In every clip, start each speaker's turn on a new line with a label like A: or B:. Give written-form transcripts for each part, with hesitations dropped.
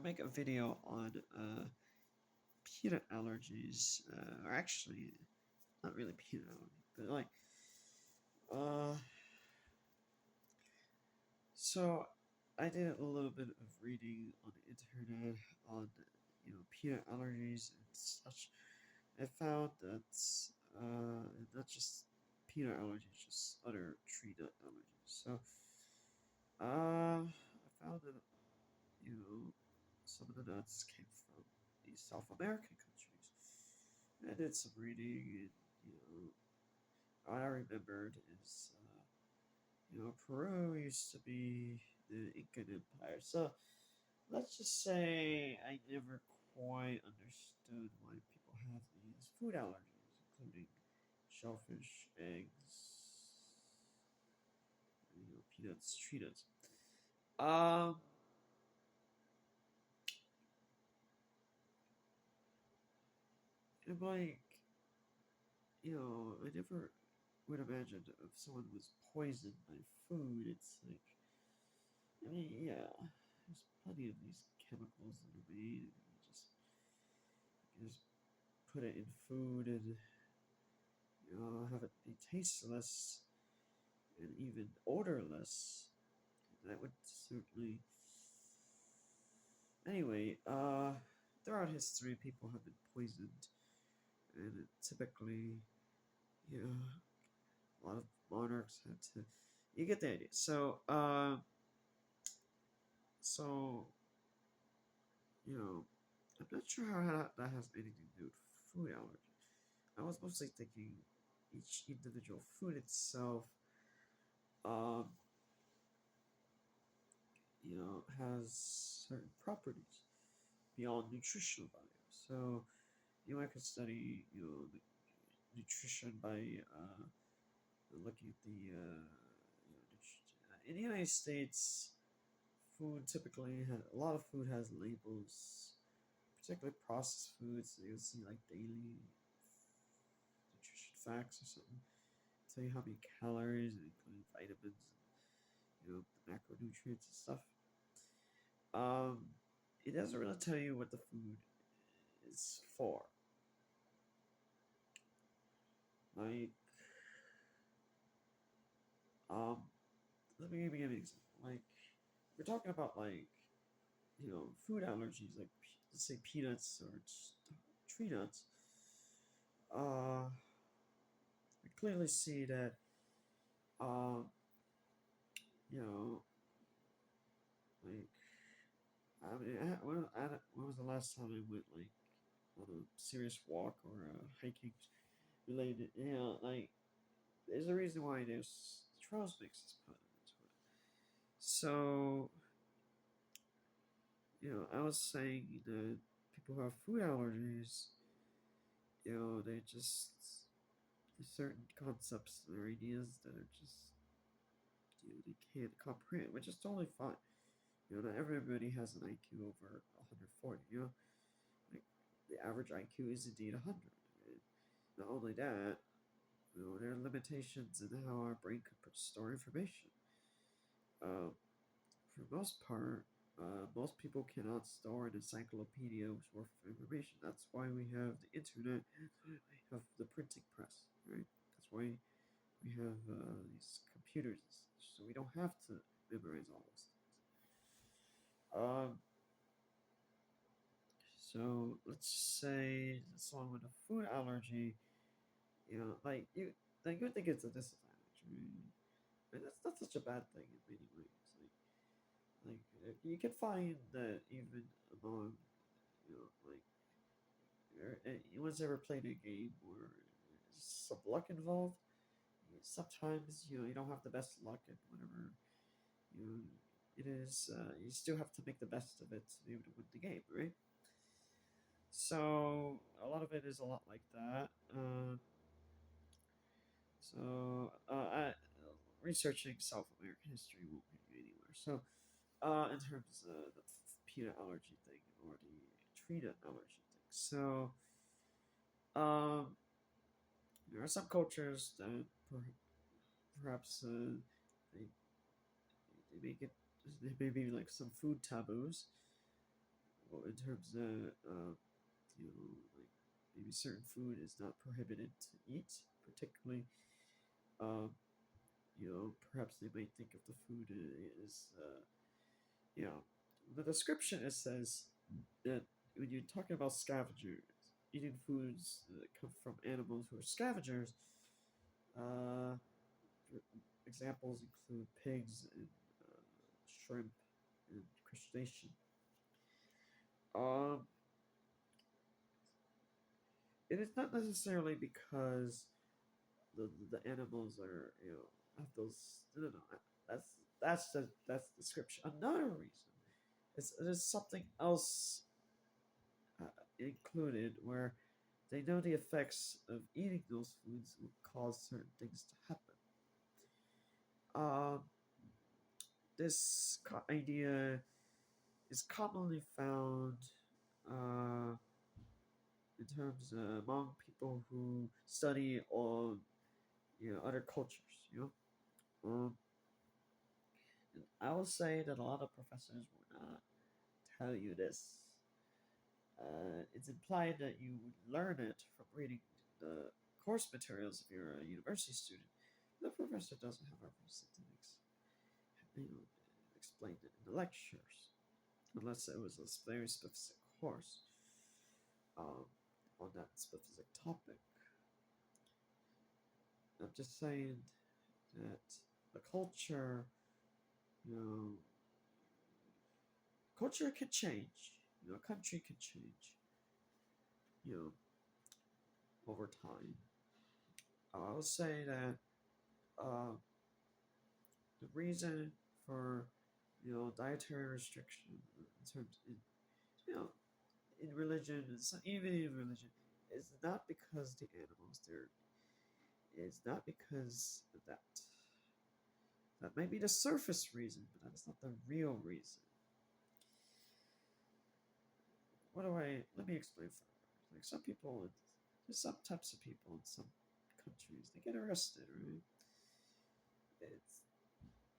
A: make a video on peanut allergies, or actually, not really peanut allergy, but like, uh, so I did a little bit of reading on the internet on, peanut allergies and such. I found that, not just peanut allergies, just other tree nut allergies. So, I found that, you know, some of the nuts came from these South American countries. I did some reading, and what I remembered is, Peru used to be the Incan Empire. So let's just say I never quite understood why people have these food allergies, including shellfish, eggs, peanuts, tree nuts. Um, and like, I never would imagine if someone was poisoned by food. It's like, I mean, yeah, there's plenty of these chemicals that are made, and you just put it in food and have it be tasteless and even odorless. That would certainly. Anyway, throughout history, people have been poisoned, and typically, you know, a lot of monarchs had to. You get the idea. So I'm not sure how that has anything to do with food allergy. I was mostly thinking each individual food itself, um, has certain properties beyond nutritional value. So, I could study, the nutrition by looking at in the United States, food typically has a lot of food has labels, particularly processed foods. So you'll see like daily nutrition facts or something, tell you how many calories, including vitamins, the macronutrients and stuff. Um, it doesn't really tell you what the food is for. Like, um, let me give you an example. Like, we're talking about like, food allergies, like let's say peanuts or tree nuts. Uh, we clearly see that, um, you know, like, I mean, when was the last time I went like on a serious walk or hiking related? Like, there's a reason why there's trails mix is put into it. So, I was saying that people who have food allergies, they just there's certain concepts or ideas that are just they can't comprehend, which is totally fine. Not everybody has an IQ over 140. Like the average IQ is indeed 100. And not only that, there are limitations in how our brain can store information. Uh, for the most part, most people cannot store an encyclopedia's worth of information. That's why we have the internet. We have the printing press, right? That's why we have these computers, so we don't have to memorize all those things. So let's say someone with a food allergy, like you think it's a disadvantage, right? And that's not such a bad thing in many ways. You can find that even among, like, anyone's ever played a game where there's some luck involved. Sometimes you don't have the best luck at whatever you it is. You still have to make the best of it to be able to win the game, right? So a lot of it is a lot like that. Researching South American history won't get you anywhere. So, in terms of the peanut allergy thing or the tree nut allergy thing, so um, there are some cultures that perhaps they make it. There may be like some food taboos well, in terms of like maybe certain food is not prohibited to eat, particularly um, perhaps they might think of the food is you know the description it says that when you're talking about scavengers eating foods that come from animals who are scavengers, uh, examples include pigs and shrimp and crustacean. Um, it is not necessarily because the animals are have those no, that's that's the description. Another reason is there's something else uh, included where they know the effects of eating those foods will cause certain things to happen. Um, this idea is commonly found uh, in terms among people who study on other cultures. Um, and I will say that a lot of professors will not tell you this. It's implied that you would learn it from reading the course materials if you're a university student. The professor doesn't have a reason to explain it in the lectures, unless it was a very specific course um, on that specific topic. I'm just saying that the culture, you know, culture can change. A country can change, you know, over time. I would say that uh, the reason for dietary restriction in terms you know in religion, even in religion, is not because the animals there. It's not because of that. That may be the surface reason, but that is not the real reason. What do I? Let me explain further. Like some people, there's some types of people in some countries they get arrested, right? It's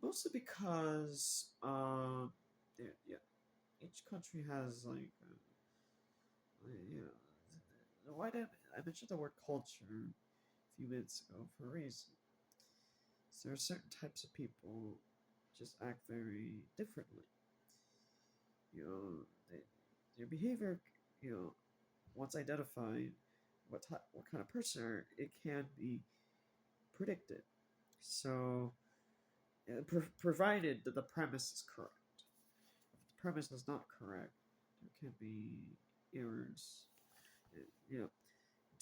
A: mostly because yeah, each country has why did I mentioned the word culture a few minutes ago for a reason. So there are certain types of people just act very differently. You know, they, their behavior, you know, once identified what kind of person are, it can be predicted. So, provided that the premise is correct. If the premise is not correct, there can be errors, in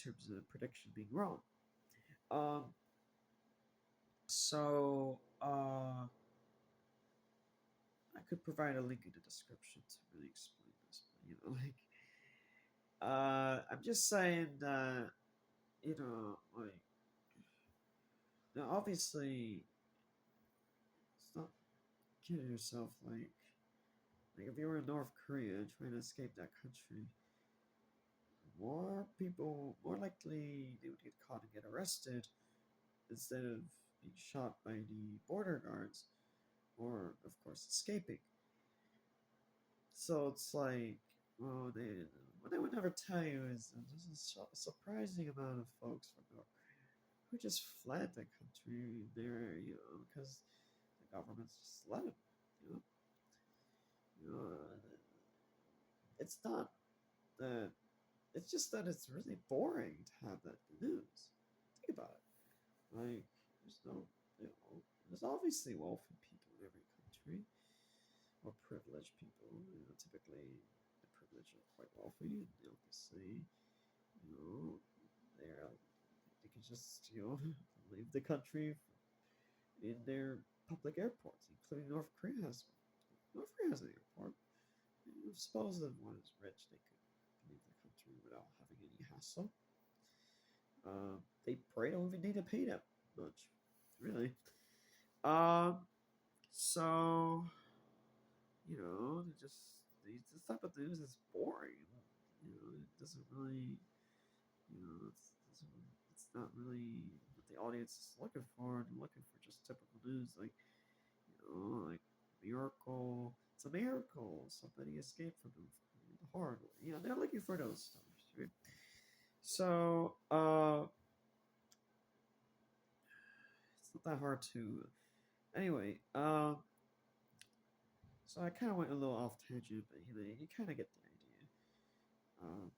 A: terms of the prediction being wrong. Um, I could provide a link in the description to really explain this, but I'm just saying that like now obviously it's not kidding yourself like if you were in North Korea trying to escape that country, more likely they would get caught and get arrested instead of being shot by the border guards or of course escaping. So it's like, well, what they would never tell you is that there's a surprising amount of folks from North Korea who just fled the country there, because the government's just let them, you know. You know, it's not that. It's just that it's really boring to have that in the news. Think about it. Like, there's no, there's obviously wealthy people in every country, or privileged people. Typically the privileged are quite wealthy, and obviously, you know, they can just leave the country in their public airports, including North Korea has one. North Korea has an airport. Suppose that one is rich, they could leave the country without having any hassle. They probably don't even need to pay that much, really. Um, so this type of news is boring. It doesn't really, it's not really what the audience is looking for. They're looking for just typical news, like miracle. It's a miracle. Somebody escaped from North Korea. allegory. You know, they're looking for those stuff. Right? So, it's not that hard to. Anyway, so I kind of went a little off tangent, but you kind of get the idea.